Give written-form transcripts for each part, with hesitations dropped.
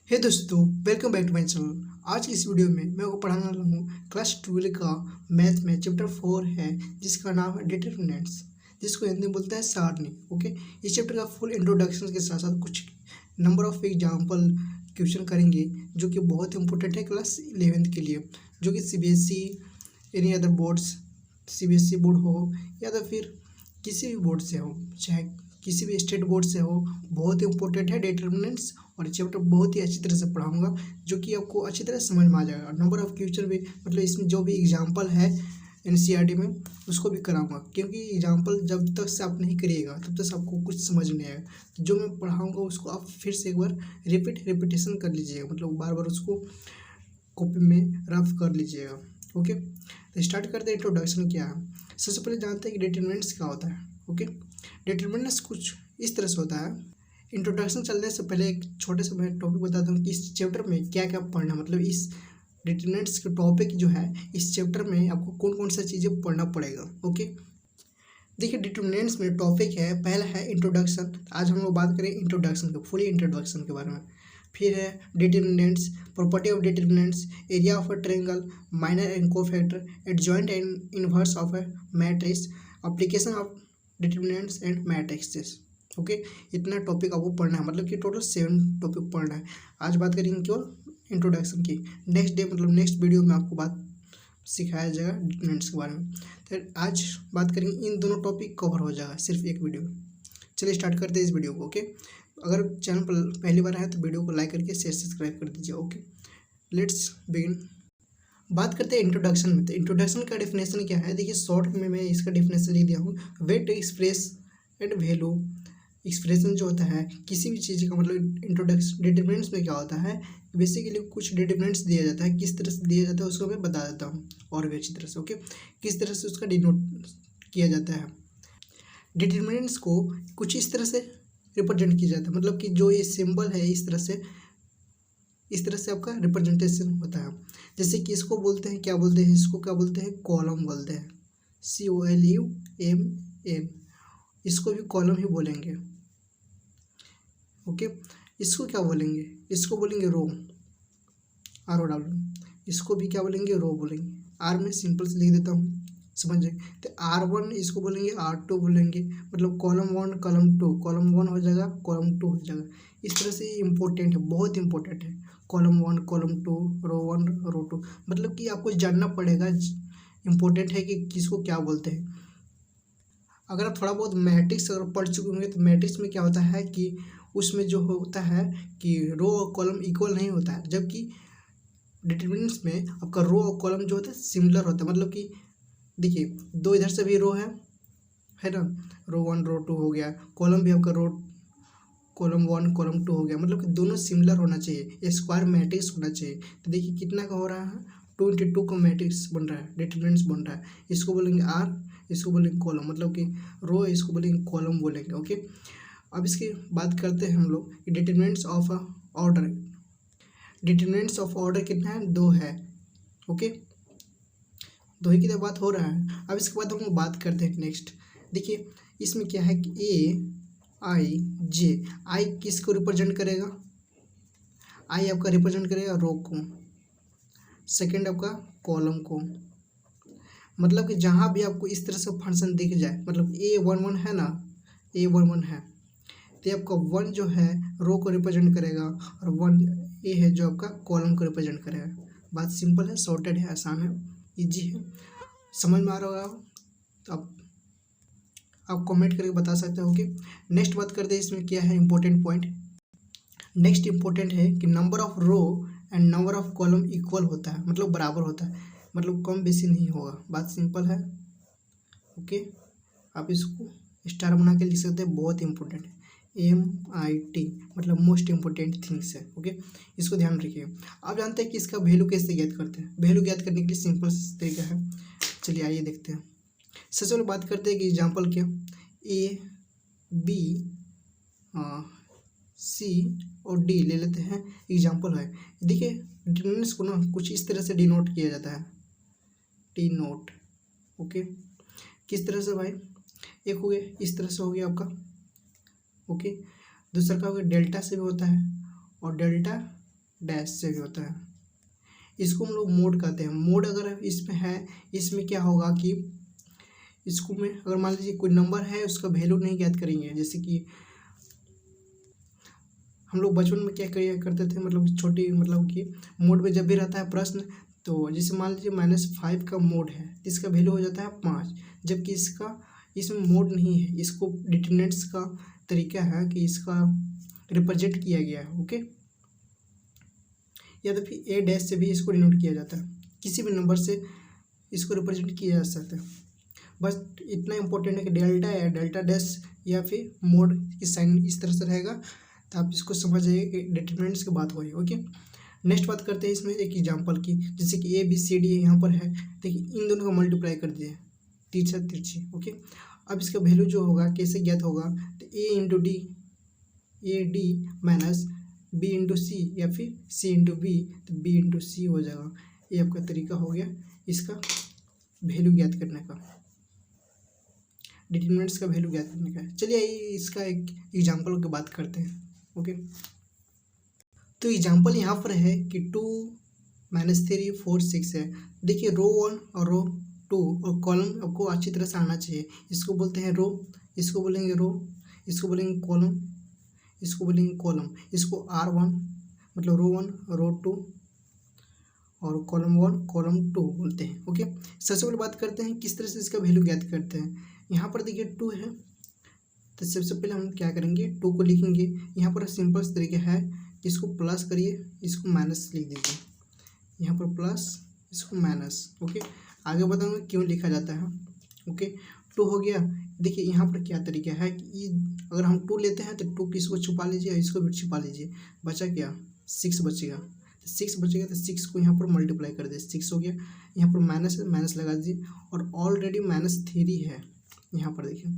हे दोस्तों, welcome back to my channel. आज की इस वीडियो में मैं आपको पढ़ाने वाला हूँ क्लास 12 का मैथ में चैप्टर 4 है, जिसका नाम है डिटरमिनेंट्स, जिसको हिंदी में बोलते हैं सारणी। ओके, इस चैप्टर का फुल इंट्रोडक्शन के साथ साथ कुछ नंबर ऑफ एग्जाम्पल क्वेश्चन करेंगे, जो कि बहुत इंपॉर्टेंट है क्लास 11th के लिए, जो कि CBSE any other boards, CBSE board हो या तो फिर किसी भी बोर्ड से हो, चाहे किसी भी स्टेट बोर्ड से हो, बहुत इंपॉर्टेंट है डिटरमिनेंट्स। और चैप्टर बहुत ही अच्छी तरह से पढ़ाऊंगा, जो कि आपको अच्छी तरह समझ में आ जाएगा। नंबर ऑफ क्वेश्चन भी, मतलब इसमें जो भी एग्जाम्पल है NCERT में, उसको भी कराऊंगा, क्योंकि एग्जाम्पल जब तक से आप नहीं करिएगा तब तक आपको कुछ समझ नहीं आएगा। तो जो मैं पढ़ाऊंगा उसको आप फिर से एक बार रिपीटेशन कर लीजिएगा, मतलब बार बार उसको कॉपी में रफ कर लीजिएगा। ओके, तो स्टार्ट करते हैं। इंट्रोडक्शन क्या है, सबसे पहले जानते हैं कि डिटरमिनेंट्स क्या होता है। ओके, डिटरमिनेंट्स कुछ इस तरह से होता है। इंट्रोडक्शन चलने से पहले एक छोटे से मैं टॉपिक बताता हूँ कि इस चैप्टर में क्या क्या पढ़ना है। मतलब इस डिटरमिनेंट्स के टॉपिक जो है, इस चैप्टर में आपको कौन कौन सा चीज़ें पढ़ना पड़ेगा। ओके, देखिए डिटरमिनेंट्स में टॉपिक है, पहला है इंट्रोडक्शन। आज हम लोग बात करें इंट्रोडक्शन के, फुली इंट्रोडक्शन के बारे में। फिर है determinants, property of determinants, area of a triangle, minor and cofactor, adjoint and inverse of a matrix, application of determinants and matrixes. Okay, इतना टॉपिक आपको पढ़ना है, मतलब कि टोटल 7 टॉपिक पढ़ना है। आज बात करेंगे केवल इंट्रोडक्शन की। नेक्स्ट डे, मतलब नेक्स्ट वीडियो में आपको बात सिखाया जाएगा डिटरमिनेंट्स के बारे में। तो आज बात करेंगे, इन दोनों टॉपिक कवर हो जाएगा सिर्फ एक वीडियो में। चलिए स्टार्ट करते हैं इस वीडियो को। ओके, अगर चैनल पर पहली बार है तो वीडियो को लाइक करके शेयर सब्सक्राइब कर दीजिए। Okay, let's begin. बात करते हैं इंट्रोडक्शन में। तो इंट्रोडक्शन का डेफिनेशन क्या है, देखिए शॉर्ट में मैं इसका डेफिनेशन लिख दिया हूँ। Way to express and value, expression जो होता है किसी भी चीज़ का, मतलब इंट्रोडक्शन डिटरमिनेंट्स में क्या होता है, बेसिकली कुछ डिटरमिनेंट्स दिया जाता है, किस तरह से दिया जाता है उसको मैं बता देता हूँ और भी अच्छी तरह से। ओके, किस तरह से उसका डिनोट किया जाता है। डिटरमिनेंट्स को कुछ इस तरह से रिप्रेजेंट किया जाता है, मतलब कि जो ये सिंबल है इस तरह से आपका रिप्रेजेंटेशन होता है। जैसे कि इसको बोलते हैं, क्या बोलते हैं, इसको क्या बोलते हैं, कॉलम बोलते हैं, COLUMN। इसको भी कॉलम ही बोलेंगे। ओके, इसको क्या बोलेंगे, इसको बोलेंगे रो, ROW। इसको भी क्या बोलेंगे, रो बोलेंगे। आर में सिंपल से लिख देता हूँ, समझ जाए। तो R1 इसको बोलेंगे, R2 बोलेंगे, मतलब कॉलम 1 कॉलम 2, कॉलम 1 हो जाएगा, कॉलम 2 हो जाएगा। इस तरह से इंपॉर्टेंट है, बहुत इंपॉर्टेंट है। कॉलम 1 कॉलम 2, रो 1 रो 2, मतलब कि आपको जानना पड़ेगा, इंपॉर्टेंट है कि किसको क्या बोलते हैं। अगर आप थोड़ा बहुत मैट्रिक्स अगर पढ़ चुके होंगे तो मैट्रिक्स में क्या होता है कि उसमें जो होता है कि रो और कॉलम इक्वल नहीं होता है, जबकि डिटरमिनेंट्स में आपका रो और कॉलम जो होता है सिमिलर होता है। मतलब कि देखिए, दो इधर से भी रो है ना, रो 1 रो 2 हो गया, कॉलम भी आपका रो कॉलम 1 कॉलम 2 हो गया, मतलब कि दोनों सिमिलर होना चाहिए, स्क्वायर मैट्रिक्स होना चाहिए। तो देखिए कितना का हो रहा है, 2 × 2 का मैट्रिक्स बन रहा है, डिटरमिनेंट्स बन रहा है। इसको बोलेंगे R, इसको बोलेंगे कॉलम, मतलब कि रो, इसको बोलेंगे कॉलम बोलेंगे। ओके, अब इसकी बात करते हैं हम लोग कि determinants of order. Determinants of order कितना है, 2 है। ओके, 2 ही की तो बात हो रहा है। अब इसके बाद हम लोग बात करते हैं नेक्स्ट। देखिए इसमें क्या है कि AIJ, आई किसको रिप्रेजेंट करेगा, आई आपका रिप्रेजेंट करेगा रो को, सेकंड आपका कॉलम को। मतलब कि जहाँ भी आपको इस तरह से फंक्शन दिख जाए, मतलब A11 है ना, A11 है, तो आपका 1 जो है रो को रिप्रेजेंट करेगा, और 1 A है जो आपका कॉलम को रिप्रेजेंट करेगा। बात सिंपल है, सॉर्टेड है, आसान है, इजी है, समझ में आ रहा होगा। तो आप कमेंट करके बता सकते हो। कि नेक्स्ट बात करते हैं इसमें क्या है इंपॉर्टेंट पॉइंट। नेक्स्ट इंपॉर्टेंट है कि number of row and number of column equal होता है, मतलब बराबर होता है, मतलब कम बेसी नहीं होगा। बात सिंपल है। ओके, आप इसको स्टार बना के लिख सकते हैं, बहुत इंपॉर्टेंट है। MIT मतलब मोस्ट इंपॉर्टेंट थिंग्स है। ओके, इसको ध्यान रखिए। आप जानते हैं कि इसका वैल्यू कैसे ज्ञात करते हैं। वैल्यू ज्ञात करने के लिए सिंपल तरीका है, चलिए आइए देखते हैं। सबसे पहले बात करते हैं कि एग्जाम्पल क्या, A B C और D ले लेते हैं, एग्जाम्पल है। देखिए डिटरमिनेंट्स को ना कुछ इस तरह से डिनोट किया जाता है, टी नोट। ओके, किस तरह से भाई, एक हो गया इस तरह से हो गया आपका। ओके, दूसरा का हो गया डेल्टा से भी होता है, और डेल्टा डैश से भी होता है। इसको हम लोग मोड कहते हैं। मोड अगर इसमें है, इसमें क्या होगा कि इसको में अगर मान लीजिए कोई नंबर है उसका वैल्यू नहीं ज्ञात करेंगे, जैसे कि हम लोग बचपन में क्या करते थे, मतलब छोटी मतलब कि मोड में जब भी रहता है प्रश्न, तो जैसे मान लीजिए -5 का मोड है, इसका वैल्यू हो जाता है 5, जबकि इसमें मोड नहीं है, इसको डिटरमिनेंट्स का तरीका है कि इसका रिप्रेजेंट किया गया है। ओके, या तो फिर ए डैश से भी इसको डिनोट किया जाता है, किसी भी नंबर से इसको रिप्रेजेंट किया जा सकता है। बस इतना इंपॉर्टेंट है कि डेल्टा या डेल्टा डैश या फिर मोड की साइन इस तरह से रहेगा, तो आप इसको समझ जाइए कि डिटरमिनेंट्स की बात हो रही है। ओके, नेक्स्ट बात करते हैं इसमें एक एग्जांपल की, जैसे कि ABCD यहाँ पर है, देखिए इन दोनों का मल्टीप्लाई कर दिए, तिरछा तिरछी। ओके, अब इसका वैल्यू जो होगा कैसे ज्ञात होगा, तो AD माइनस B/C या फिर C/B, तो B/C हो जाएगा। ये आपका तरीका हो गया इसका वैल्यू ज्ञात करने का, डिटरमिनेंट्स का वैल्यू ज्ञात करने का। चलिए इसका एक एग्जांपल की बात करते हैं। ओके, तो एग्जांपल यहाँ पर है कि 2 - 3 4 6 है। देखिए रो 1 और रो 2 और कॉलम आपको अच्छी तरह से आना चाहिए। इसको बोलते हैं रो, इसको बोलेंगे रो, इसको बोलेंगे कॉलम, इसको बोलेंगे कॉलम। इसको R1 मतलब रो 1 रो 2 और कॉलम 1 कॉलम 2 बोलते हैं। ओके, सबसे पहले बात करते हैं किस तरह से इसका वैल्यू ज्ञात करते हैं। यहाँ पर देखिए 2 है, तो सबसे पहले हम क्या करेंगे, 2 को लिखेंगे। यहाँ पर सिंपल से तरीका है, इसको प्लस करिए, इसको माइनस लिख दीजिए, यहाँ पर प्लस, इसको माइनस। ओके, आगे बताऊँगा क्यों लिखा जाता है। ओके, 2 हो गया। देखिए यहाँ पर क्या तरीका है कि अगर हम 2 लेते हैं तो 2 किसको छुपा लीजिए और इसको भी छुपा लीजिए, बचा क्या, 6 बचेगा। तो 6 बचेगा तो 6 को यहाँ पर मल्टीप्लाई कर दे, 6 हो गया। यहाँ पर माइनस है, माइनस लगा दीजिए, और ऑलरेडी -3 है यहाँ पर देखिए।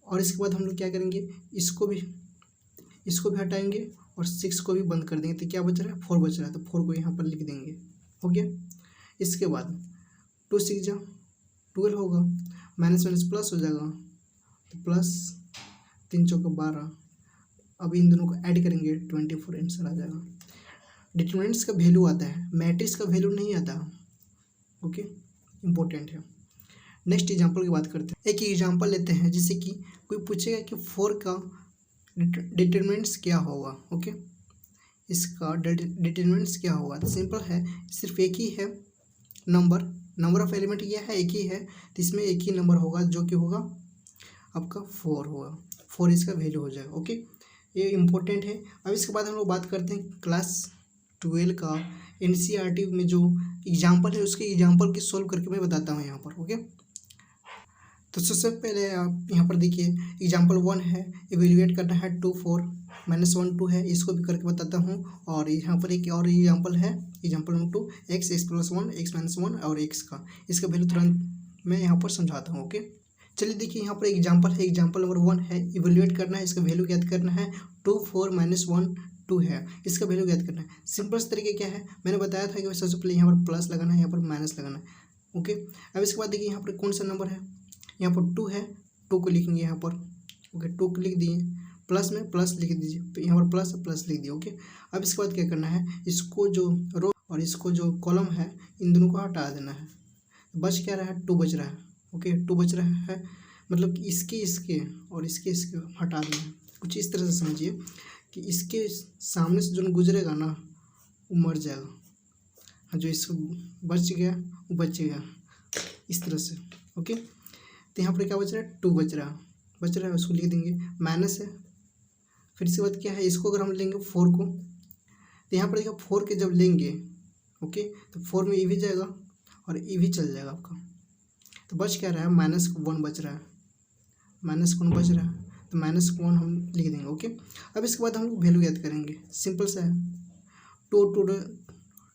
और इसके बाद हम लोग क्या करेंगे, इसको भी हटाएंगे और 6 को भी बंद कर देंगे, तो क्या बच रहा है, 4 बच रहा है, तो 4 को यहाँ पर लिख देंगे। हो गया। इसके बाद 2 6 जा 12 होगा, माइनस माइनस प्लस हो जाएगा, तो प्लस 3 चौका 12। अब इन दोनों को ऐड करेंगे, 24 आंसर आ जाएगा। डिटरमिनेंट्स का वैल्यू आता है, मैट्रिक्स का वैल्यू नहीं आता। ओके, इम्पोर्टेंट है। नेक्स्ट एग्जांपल की बात करते हैं। एक एग्जांपल लेते हैं, जैसे कि कोई पूछेगा कि 4 का डिटरमिनेंट्स क्या होगा। ओके, इसका डिटरमिनेंट्स क्या होगा, तो सिंपल है, सिर्फ एक ही है नंबर ऑफ एलिमेंट यह है, एक ही है, तो इसमें एक ही नंबर होगा जो कि होगा आपका 4 होगा, 4 इसका वैल्यू हो जाएगा। ओके, ये इम्पोर्टेंट है। अब इसके बाद हम लोग बात करते हैं क्लास 12 का NCERT में जो एग्जाम्पल है, उसके एग्जाम्पल की सोल्व करके मैं बताता हूँ यहाँ पर। ओके, तो सबसे पहले आप यहाँ पर देखिए एग्जाम्पल 1 है, इवेल्युएट करना है 2 4 -1 2 है, इसको भी करके बताता हूँ। और यहाँ पर एक और एग्जाम्पल है, एग्जाम्पल नंबर 2 x + 1 x - 1 और x का, इसका वैल्यू तुरंत मैं यहाँ पर समझाता हूँ। ओके, चलिए देखिए यहाँ पर एग्जाम्पल है, एग्जाम्पल नंबर 1 है, इवेल्युएट करना है, इसका वैल्यू ज्ञात करना है। 2 4 -1 2 है, इसका वैल्यू ज्ञात करना है। सिंपल से तरीके क्या है, मैंने बताया था कि सबसे पहले यहाँ पर प्लस लगाना है, यहाँ पर माइनस लगाना है। ओके, अब इसके बाद देखिए यहाँ पर कौन सा नंबर है, यहाँ पर 2 है, 2 को लिखेंगे यहाँ पर। ओके, 2 को लिख दिए, प्लस में प्लस लिख दीजिए, तो यहाँ पर प्लस लिख दिए। ओके, अब इसके बाद क्या करना है, इसको जो रो और इसको जो कॉलम है, इन दोनों को हटा देना है। बच क्या रहा है, 2 बच रहा है। ओके, 2 बच रहा है, मतलब कि इसके और इसके हटा देना है। कुछ इस तरह से समझिए कि इसके सामने से जो गुजरेगा ना, वो मर जाएगा, जो इसको बच गया वो बच गया, इस तरह से। ओके, तो यहाँ पर क्या बच रहा है, 2 बच रहा है, उसको लिख देंगे, माइनस है। फिर इसके बाद क्या है, इसको अगर हम लेंगे 4 को, तो यहाँ पर देखिए 4 के जब लेंगे, ओके, तो 4 में ये भी जाएगा और ये भी चल जाएगा आपका, तो बच क्या रहा है, -1 बच रहा है, -1 बच रहा है, तो -1 हम लिख देंगे। ओके, अब इसके बाद हम लोग वैल्यू याद करेंगे, सिंपल सा है, 2 ×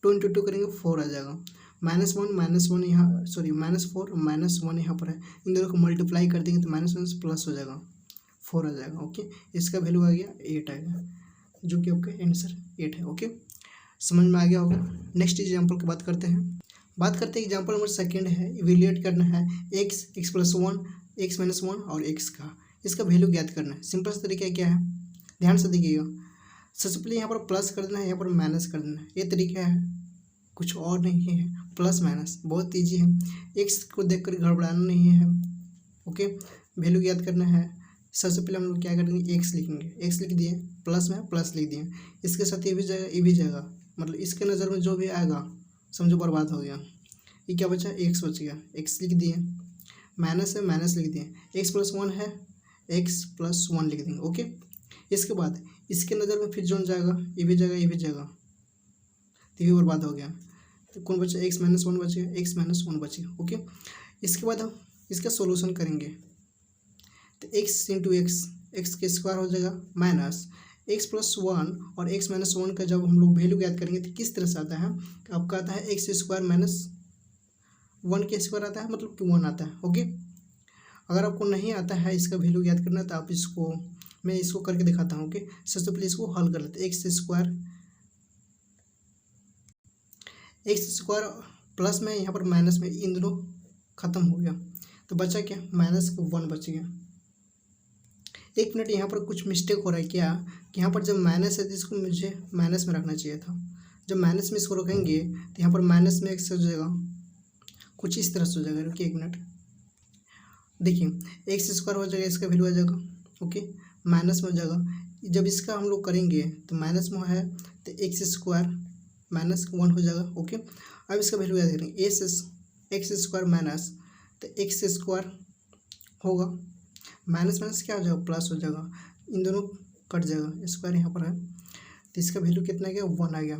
2 करेंगे 4 आ जाएगा, -1 यहाँ, सॉरी -4 -1 यहाँ पर है, इन दोनों को मल्टीप्लाई कर देंगे तो माइनस प्लस हो जाएगा, 4 आ जाएगा। ओके, इसका वैल्यू आ गया 8 आएगा, जो कि आपका आंसर 8 है। ओके, समझ में आ गया होगा। नेक्स्ट एग्जाम्पल की बात करते हैं एग्जाम्पल नंबर 2 है, इवेल्युएट करना है x + 1 x - 1 और x का, इसका वैल्यू ज्ञात करना है। सिंपल तरीका क्या है, ध्यान से देखिएगा, सबसे पहले यहाँ पर प्लस कर देना है, यहाँ पर माइनस कर देना है। ये तरीका है, कुछ और नहीं है। प्लस माइनस बहुत ईजी है, एक्स को देखकर घबराना नहीं है। ओके, वैल्यू याद करना है। सबसे पहले हम लोग क्या करेंगे, एक्स लिखेंगे, एक्स लिख दिए, प्लस में प्लस लिख दिए, इसके साथ ये भी जाएगा, ये भी जाएगा, मतलब इसके नज़र में जो भी आएगा समझो बर्बाद हो गया। ये क्या बचा, एक्स बच गया, एक्स लिख दिए, माइनस है माइनस लिख दिए, एक्स प्लस वन है, एक्स प्लस वन लिख देंगे। ओके, इसके बाद इसके नज़र में फिर जोन जाएगा, ये भी जाएगा, ये भी जाएगा, तो ये बर्बाद हो गया। तो कौन बचा, एक्स माइनस वन बच गया, एक्स माइनस वन बच गया। ओके, इसके बाद हम इसका सोल्यूशन करेंगे, तो एक्स इंटू एक्स, एक्स के स्क्वायर हो जाएगा माइनस एक्स प्लस वन, और एक्स माइनस वन का जब हम लोग वैल्यू याद करेंगे तो किस तरह से आता है, आपका आता है एक्स स्क्वायर माइनस वन के स्क्वायर आता है, मतलब कि वन आता है। ओके, अगर आपको नहीं आता है इसका वैल्यू याद करना तो आप इसको, मैं इसको करके दिखाता हूँ। ओके, सबसे पहले इसको हल कर लेते हैं। एक्स स्क्वायर प्लस में यहाँ पर माइनस में, इन दोनों खत्म हो गया, तो बचा क्या, माइनस वन बच गया। एक मिनट, यहाँ पर कुछ मिस्टेक हो रहा है क्या, कि यहाँ पर जब माइनस है तो इसको मुझे माइनस में रखना चाहिए था। जब माइनस में इसको रखेंगे तो यहाँ पर माइनस में एक्स हो जाएगा, कुछ इस तरह से हो जाएगा। रुकिए एक मिनट, देखिए एक्स स्क्वायर हो जाएगा, इसका वैल्यू आ जाएगा। ओके, माइनस में हो जाएगा। जब इसका हम लोग करेंगे तो माइनस में है तो एक्स स्क्वायर माइनस वन हो जाएगा। ओके, अब इसका वैल्यू याद करेंगे, एक्स स्क्वायर माइनस, तो एक्स स्क्वायर होगा, माइनस माइनस क्या हो जाएगा, प्लस हो जाएगा, इन दोनों कट जाएगा, स्क्वायर यहाँ पर है, तो इसका वैल्यू कितना आ गया, वन आ गया।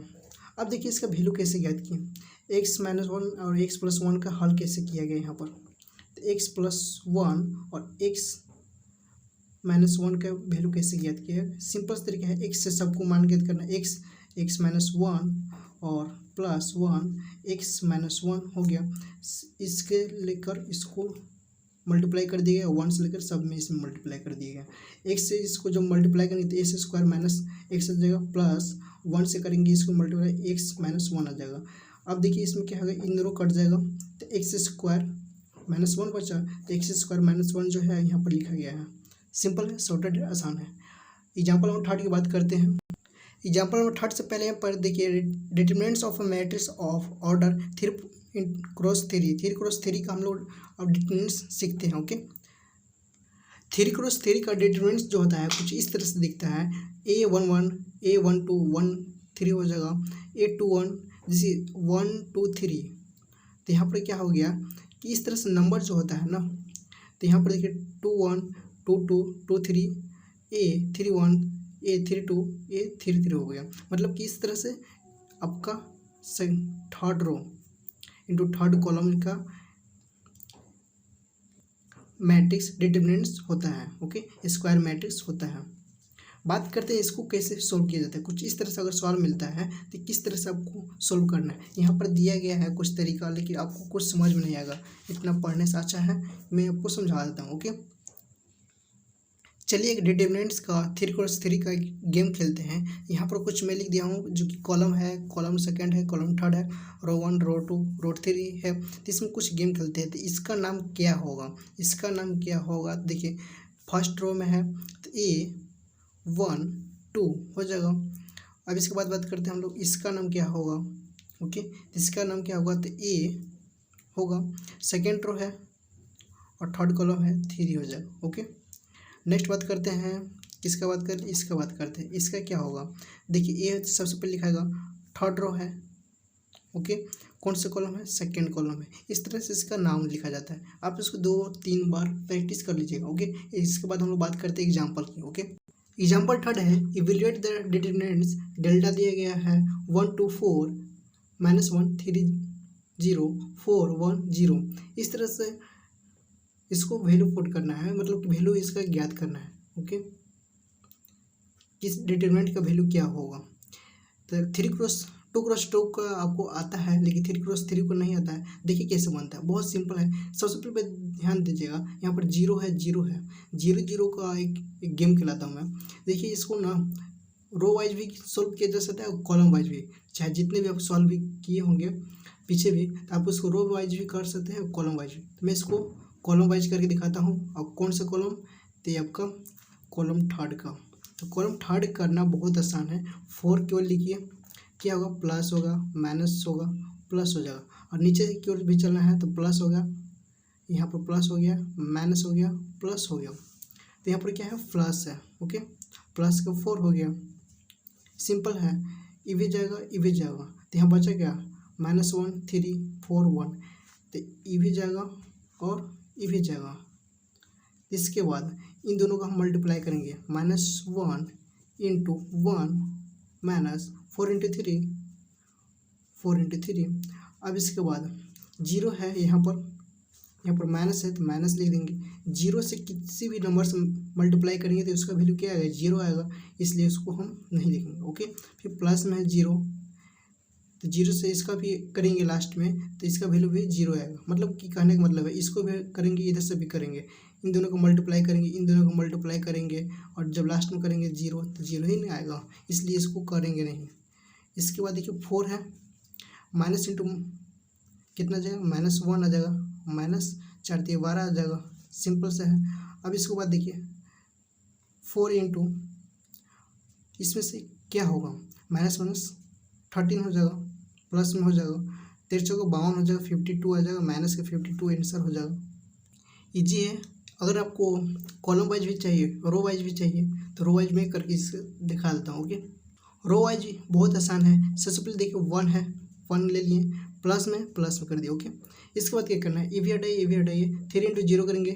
अब देखिए इसका वैल्यू कैसे ज्ञात किए, एक्स माइनस वन और एक्स प्लस वन का हल कैसे किया गया यहाँ पर, तो एक्स प्लस वन और एक्स माइनस वन का वैल्यू कैसे ज्ञात किया है, सिंपल तरीका है, एक्स से सबको मान ज्ञात करना, एक्स माइनस वन और plus one, x minus one हो गया, इसके लेकर इसको मल्टीप्लाई कर दिया गया, वन से लेकर सब में इसमें मल्टीप्लाई कर दिया गया। एक्स से इसको जब मल्टीप्लाई करेंगे तो एक्स स्क्वायर माइनस एक्स आ जाएगा, प्लस वन से करेंगे इसको मल्टीप्लाई, एक्स माइनस वन आ जाएगा। अब देखिए इसमें क्या होगा, इन दोनों कट जाएगा, तो एक्स स्क्वायर माइनस वन बचा, तो एक्स स्क्वायर माइनस वन जो है यहाँ पर लिखा गया है। सिंपल है, शॉर्टेड है, आसान है। एग्जाम्पल नंबर थर्ड की बात करते हैं। एग्जाम्पल नंबर थर्ड से पहले यहाँ पर देखिए, determinants of a matrix of order 3x3, 3x3 का हम लोग अब डिटरमिनेंट्स सीखते हैं। ओके, 3x3 का डिटरमिनेंट्स जो होता है कुछ इस तरह से दिखता है, A11 A12 1 3 हो जाएगा, A21 जैसे 1 2 3, तो यहाँ पर क्या हो गया कि इस तरह से नंबर जो होता है ना, तो यहाँ पर देखिए 21 22 23 A31 A32 A33 हो गया, मतलब कि इस तरह से आपका third row into third column का मैट्रिक्स डिटरमिनेंट्स होता है। ओके, स्क्वायर मैट्रिक्स होता है। बात करते हैं इसको कैसे सोल्व किया जाता है। कुछ इस तरह से अगर सवाल मिलता है तो किस तरह से आपको सोल्व करना है, यहाँ पर दिया गया है कुछ तरीका, लेकिन आपको कुछ समझ में नहीं आएगा, इतना पढ़ने से अच्छा है मैं आपको समझा देता हूँ। ओके, चलिए एक डिटरमिनेंट्स का 3x3 का गेम खेलते हैं। यहाँ पर कुछ मैं लिख दिया हूँ जो कि कॉलम है, कॉलम सेकंड है, कॉलम थर्ड है, रो 1 रो 2 रो 3 है, तो इसमें कुछ गेम खेलते हैं। तो इसका नाम क्या होगा, इसका नाम क्या होगा, देखिए फर्स्ट रो में है तो A1 2 हो जाएगा। अब इसके बाद बात करते हैं हम लोग, इसका नाम क्या होगा। ओके, इसका नाम क्या होगा, तो A होगा, सेकेंड रो है और थर्ड कॉलम है 3 हो जाएगा। ओके, नेक्स्ट बात करते हैं, किसका बात करें, इसका बात करते हैं, इसका क्या होगा, देखिए ए सबसे पहले लिखाएगा, थर्ड रो है। ओके, कौन सा कॉलम है, सेकंड कॉलम है, इस तरह से इसका नाम लिखा जाता है। आप इसको 2-3 बार प्रैक्टिस कर लीजिएगा। ओके, इसके बाद हम लोग बात करते हैं एग्जाम्पल की। ओके, एग्जाम्पल थर्ड है, इवेल्युएट द डिटरमिनेंट्स, डेल्टा दिया गया है 1 2 4 -1 3 0 4 1 0, इस तरह से इसको वैल्यू पुट करना है, मतलब कि वैल्यू इसका ज्ञात करना है। ओके, किस डिटरमिनेंट का वैल्यू क्या होगा, तो 2x2 का आपको आता है, लेकिन 3x3 को नहीं आता है। देखिए कैसे बनता है, बहुत सिंपल है। सबसे पहले ध्यान दीजिएगा, यहाँ पर 0 है 0 है, 0 0 का एक गेम खिलाता हूँ मैं। देखिए इसको ना रो वाइज भी सॉल्व किया जा सकता है और कॉलम वाइज भी, चाहे जितने भी आप सॉल्व भी किए होंगे पीछे भी, तो आप उसको रो वाइज भी कर सकते हैं और कॉलम वाइज भी। तो मैं इसको कॉलम वाइज करके दिखाता हूँ। और कौन सा कॉलम, तो ये आपका कॉलम थर्ड का। तो कॉलम थर्ड करना बहुत आसान है। 4 केवल लिखिए, क्या होगा, प्लस होगा, माइनस होगा, प्लस हो जाएगा। और नीचे की ओर भी चलना है तो प्लस होगा, यहाँ पर प्लस हो गया, माइनस हो गया, प्लस हो गया। तो यहाँ पर क्या है, प्लस है। ओके, प्लस का 4 हो गया, सिंपल है। ई भी जाएगा, ई भी जाएगा, तो यहाँ बचा क्या, -1 3 4 1। तो ई भी जाएगा और ई भी जाएगा। इसके बाद इन दोनों का हम मल्टीप्लाई करेंगे, -1 इंटू 1 माइनस 4 इंटू 3 4 इंटू 3। अब इसके बाद जीरो है यहाँ पर माइनस है तो माइनस लिख देंगे। जीरो से किसी भी नंबर से मल्टीप्लाई करेंगे तो उसका वैल्यू क्या आएगा, जीरो आएगा, इसलिए उसको हम नहीं लिखेंगे। ओके, फिर प्लस में है जीरो, तो जीरो से इसका भी करेंगे लास्ट में तो इसका वैल्यू भी जीरो आएगा। मतलब कि कहने का मतलब है इसको भी करेंगे, इधर से भी करेंगे, इन दोनों को मल्टीप्लाई करेंगे, इन दोनों को मल्टीप्लाई करेंगे, और जब लास्ट में करेंगे जीरो तो जीरो ही नहीं आएगा, इसलिए इसको करेंगे नहीं। इसके बाद देखिए 4 है, माइनस इंटू कितना आ जाएगा, -1 आ जाएगा, -4 12 आ जाएगा, सिंपल से है। अब इसके बाद देखिए 4 इंटू, इसमें से क्या होगा, -13 हो जाएगा, प्लस में हो जाएगा, 13 को 52 हो जाएगा, 52 आ जाएगा, माइनस का 52 आंसर हो जाएगा। इजी है। अगर आपको कॉलम वाइज भी चाहिए, रो वाइज भी चाहिए, तो रो वाइज में करके इसे दिखा देता हूँ। ओके, रो वाइज बहुत आसान है। सबसे पहले देखिए 1 है, 1 ले लिए, प्लस में कर दिया। ओके, इसके बाद क्या करना है, ये भी हटाइए, 3 इंटू 0 करेंगे,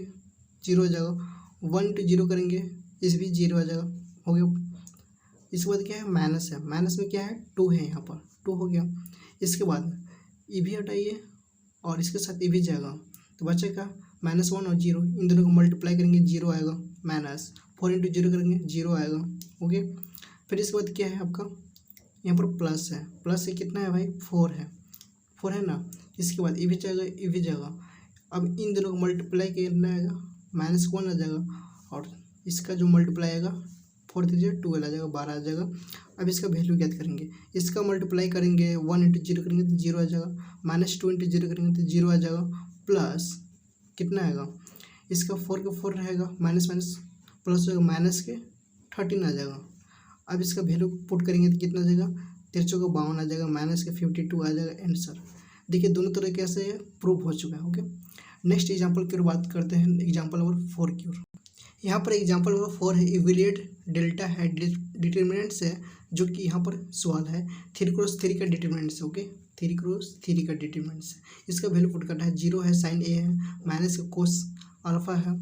0 हो जाएगा, 1 इंटू 0 करेंगे, इस भी 0 आ जाएगा, हो गया। इसके बाद क्या है, माइनस है, माइनस में क्या है, 2 है, यहाँ पर 2 हो गया। इसके बाद ये भी हटाइए और इसके साथ ये भी जाएगा, तो बचेगा -1 और 0, इन दोनों को मल्टीप्लाई करेंगे, 0 आएगा, माइनस 4 इंटू 0 करेंगे, 0 आएगा। ओके, फिर इसके बाद क्या है आपका, यहाँ पर प्लस है, प्लस से कितना है भाई, 4 है ना। इसके बाद ये भी जाएगा, ये भी जाएगा। अब इन दोनों को मल्टीप्लाई करना आएगा, -1 आ जाएगा, और इसका जो मल्टीप्लाई आएगा 4 3 12 आ जाएगा, 12 आ जाएगा। अब इसका वैल्यू ज्ञात करेंगे, इसका मल्टीप्लाई करेंगे, 1 इंटू 0 करेंगे तो 0 आ जाएगा, -2 इंटू 0 करेंगे तो 0 आ जाएगा, प्लस कितना आएगा, इसका 4 का 4 रहेगा, माइनस प्लस हो जाएगा, माइनस के 13 आ जाएगा। अब इसका वैल्यू पुट करेंगे तो कितना आ जाएगा, 13 को 52 आ जाएगा, माइनस के 52 आ जाएगा आंसर। देखिए दोनों तरीके से प्रूफ हो चुका है। ओके, नेक्स्ट एग्जांपल की ओर बात करते हैं, एग्जांपल नंबर 4 की ओर। यहाँ पर एग्जांपल नंबर 4 है, इवेल्युएट डेल्टा है, डिटर्मिनेंट्स है, जो कि यहाँ पर सवाल है 3x3 का डिटर्मिनेंट्स है। ओके, 3x3 का डिटर्मिनेंट्स है, इसका वैल्यू पुट करना है। 0 है, साइन ए है, माइनस का कोस अल्फा है,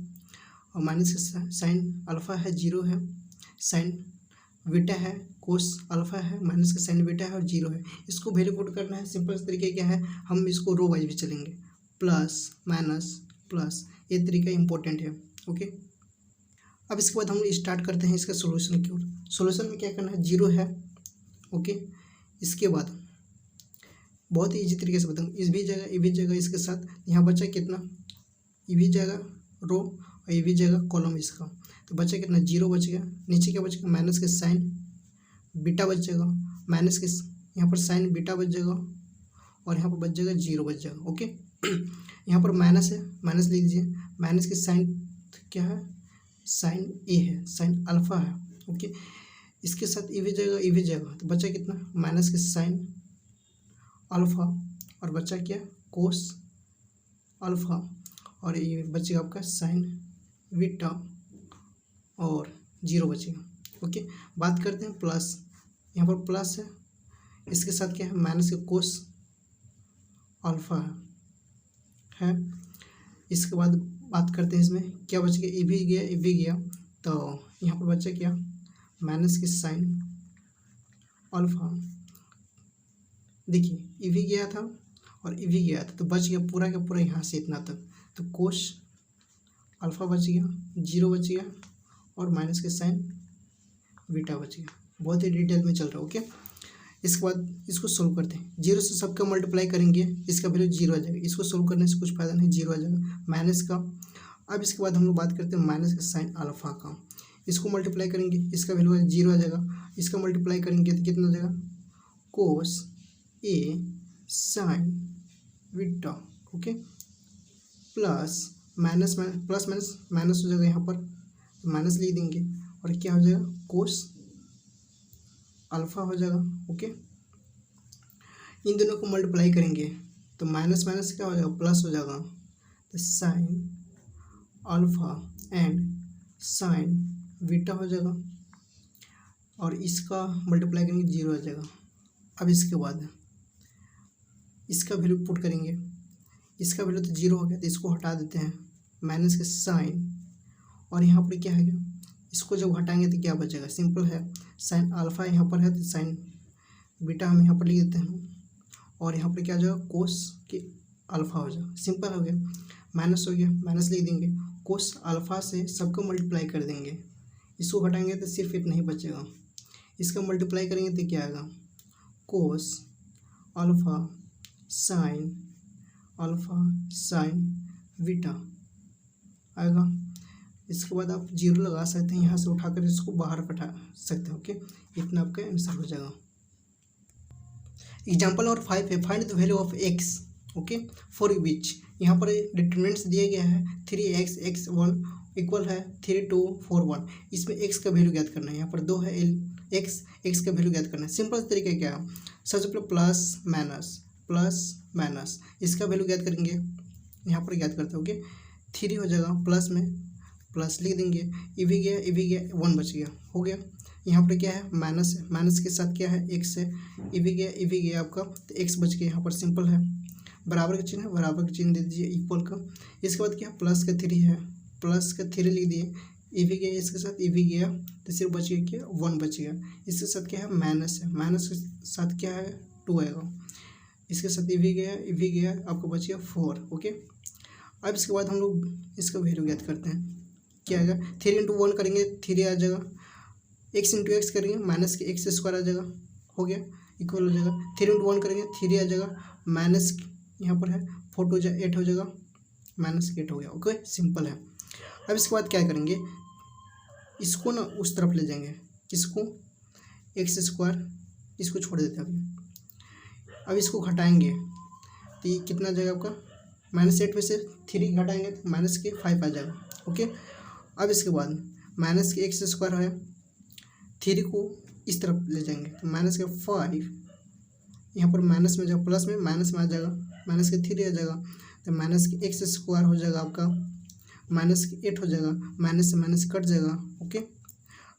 और माइनस का साइन अल्फा है, 0 है, साइन बीटा है, कोस अल्फा है, माइनस का साइन बीटा है, और 0 है। इसको वैल्यू पुट करना है। सिंपल तरीके क्या है, हम इसको रो वाइज भी चलेंगे, प्लस माइनस प्लस, ये तरीका इंपॉर्टेंट है। ओके, अब इसके बाद हम स्टार्ट करते हैं इसका सॉल्यूशन की ओर। सॉल्यूशन में क्या करना है, 0 है। ओके, इसके बाद बहुत ही ईजी तरीके से बताऊँ, इस भी जगह ये भी जगह, इसके साथ यहाँ बचा कितना, ये भी जाएगा रो और ये भी जाएगा कॉलम इसका, तो बचा कितना, 0 बच गया। नीचे क्या बचेगा, माइनस के साइन बीटा बच जाएगा, माइनस के यहाँ पर साइन बीटा बच जाएगा, और यहाँ पर बच जाएगा 0 बच जाएगा। ओके, यहाँ पर माइनस है, माइनस लिख दीजिए, माइनस के साइन क्या है, साइन ए है, साइन अल्फा है। ओके, इसके साथ ये भी जाएगा, ये भी जाएगा, तो बचा कितना, माइनस के साइन अल्फा, और बचा क्या, कोस अल्फा, और ये बचेगा आपका साइन बीटा, और 0 बचेगा। ओके, बात करते हैं प्लस, यहाँ पर प्लस है, इसके साथ क्या है, माइनस के कोस अल्फा है। इसके बाद बात करते हैं इसमें क्या बच गया, ये भी गया, ये भी गया, तो यहाँ पर बचा क्या, माइनस के साइन अल्फा। देखिए ये भी गया था और ये भी गया था, तो बच गया पूरा का पूरा यहाँ से इतना तक, तो कोस अल्फा बच गया, 0 बच गया, और माइनस के साइन बीटा बच गया। बहुत ही डिटेल में चल रहा है। ओके, इसके बाद इसको सोल्व करते हैं। 0 से सबका मल्टीप्लाई करेंगे, इसका वैल्यू 0 आ जाएगा, इसको सोल्व करने से कुछ फायदा नहीं, 0 आ जाएगा माइनस का। अब इसके बाद हम लोग बात करते हैं माइनस का साइन अल्फा का, इसको मल्टीप्लाई करेंगे, इसका वैल्यू 0 आ जाएगा, इसका मल्टीप्लाई करेंगे तो कितना आ जाएगा, cos a sine beta. Okay, plus minus plus minus minus हो जाएगा, यहाँ पर माइनस लिख देंगे, और क्या हो जाएगा कोस अल्फा हो जाएगा। ओके, इन दोनों को मल्टीप्लाई करेंगे तो माइनस माइनस क्या हो जाएगा प्लस हो जाएगा, तो sine alpha and sign beta हो जाएगा और इसका मल्टीप्लाई करेंगे 0 हो जाएगा। अब इसके बाद इसका वैल्यू पुट करेंगे, इसका वैल्यू तो 0 हो गया तो इसको हटा देते हैं, माइनस के साइन और यहाँ पर क्या है गया, इसको जब हटाएंगे तो क्या बचेगा, सिंपल है, साइन अल्फा यहाँ पर है तो साइन बीटा हम यहाँ पर लिख देते हैं और यहाँ पर क्या हो जाएगा कोस के अल्फा हो जाएगा। सिंपल हो गया, माइनस हो गया, माइनस लिख देंगे, कोस अल्फा से सबको मल्टीप्लाई कर देंगे, इसको हटाएंगे तो सिर्फ इतना ही बचेगा, इसका मल्टीप्लाई करेंगे तो क्या आएगा कोस अल्फा साइन बीटा आएगा। इसके बाद आप 0 लगा सकते हैं, यहाँ से उठाकर इसको बाहर कटा सकते हैं। ओके, इतना आपका आंसर हो जाएगा। एग्जाम्पल नंबर 5 है, find the value of x. Okay, for which यहाँ पर डिटरमिनेंट्स दिया गया है 3x x1 इक्वल है 3 2 4 1। इसमें x का वैल्यू ज्ञात करना है, यहाँ पर 2 है x का वैल्यू ज्ञात करना है। सिंपल तरीका क्या है, सबसे पहले प्लस माइनस इसका वैल्यू ज्ञात करेंगे, यहाँ पर ज्ञात करते हैं। ओके, 3 हो जाएगा, प्लस में प्लस लिख देंगे, ये भी गया 1 बच गया, हो गया। यहाँ पर क्या है माइनस है, माइनस के साथ क्या है x है, ये भी गया आपका, तो x बच गया। यहाँ पर सिंपल है, बराबर का चिन्ह है, बराबर का चिन्ह दे दीजिए इक्वल का। इसके बाद क्या प्लस का 3 है, प्लस का 3 लिख दिए, ये भी गया इसके साथ, ये भी गया, तो सिर्फ बच गया क्या 1 बच गया। इसके साथ क्या है, माइनस के साथ क्या है 2 आएगा, इसके साथ ये भी गया, आपको बच गया 4। ओके, अब इसके बाद हम लोग इसका वैल्यू ज्ञात करते हैं, क्या आएगा 3 × 1 करेंगे 3 आ जाएगा, x × x करेंगे माइनस के x स्क्वायर आ जाएगा, हो गया इक्वल हो जाएगा। 3 × 1 करेंगे 3 आ जाएगा, माइनस यहाँ पर है 4 2 8 हो जाएगा, माइनस 8 हो गया। ओके, सिंपल है। अब इसके बाद क्या करेंगे, इसको ना उस तरफ ले जाएंगे, किसको x स्क्वायर, इसको छोड़ देते हैं अभी। अब इसको घटाएंगे तो ये कितना आ जाएगा आपका, -8 में से 3 घटाएंगे तो माइनस के 5 आ जाएगा। ओके, अब इसके बाद माइनस के x स्क्वायर है, 3 को इस तरफ ले जाएंगे तो माइनस के 5, यहाँ पर माइनस में जाएगा, प्लस में माइनस में आ जाएगा, माइनस के 3 आ जाएगा, तो माइनस के x स्क्वायर हो जाएगा आपका, माइनस के 8 हो जाएगा, माइनस से माइनस कट जाएगा। ओके,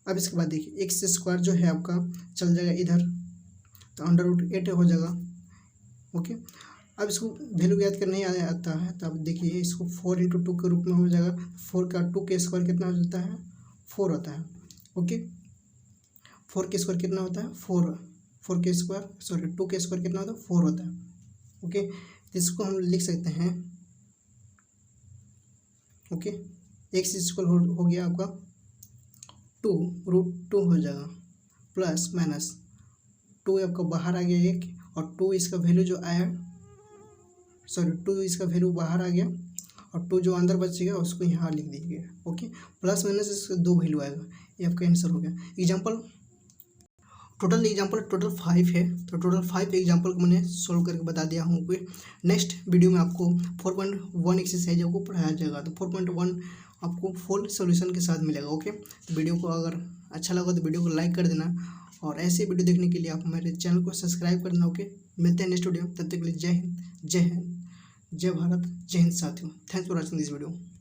अब इसके बाद देखिए x स्क्वायर जो है आपका चल जाएगा इधर, तो √8 हो जाएगा। ओके, अब इसको वैल्यू ज्ञात करने आता है, तो अब देखिए इसको 4 × 2 के रूप में हो जाएगा, 4 का 2 के स्क्वायर कितना हो जाता है 4 होता है। ओके, 4 के स्क्वायर कितना होता है 4 के स्क्वायर 2 के स्क्वायर कितना होता है 4 होता है। ओके, तो इसको हम लिख सकते हैं, ओके, x इक्वल हो गया आपका 2 √2 हो जाएगा, प्लस माइनस 2 आपका बाहर आ गया 1 और 2 इसका वैल्यू जो आया 2 इसका वैल्यू बाहर आ गया और 2 जो अंदर बच गया उसको यहाँ लिख दिया गया। ओके, प्लस माइनस इसका 2 वैल्यू आएगा, ये आपका आंसर हो गया। एग्जाम्पल टोटल 5 है, तो टोटल 5 एग्जाम्पल को मैंने सोल्व करके बता दिया हूँ। कोई नेक्स्ट वीडियो में आपको 4.1 एक्सरसाइज आपको पढ़ाया जाएगा, तो 4.1 आपको फुल सॉल्यूशन के साथ मिलेगा। ओके, तो वीडियो को अगर अच्छा लगा तो वीडियो को लाइक कर देना और ऐसे वीडियो देखने के लिए आप मेरे चैनल को सब्सक्राइब करना। ओके, मिलते हैं नेक्स्ट वीडियो, तब तक के लिए जय हिंद, जय भारत, जय हिंद साथियों। Thanks for watching this video.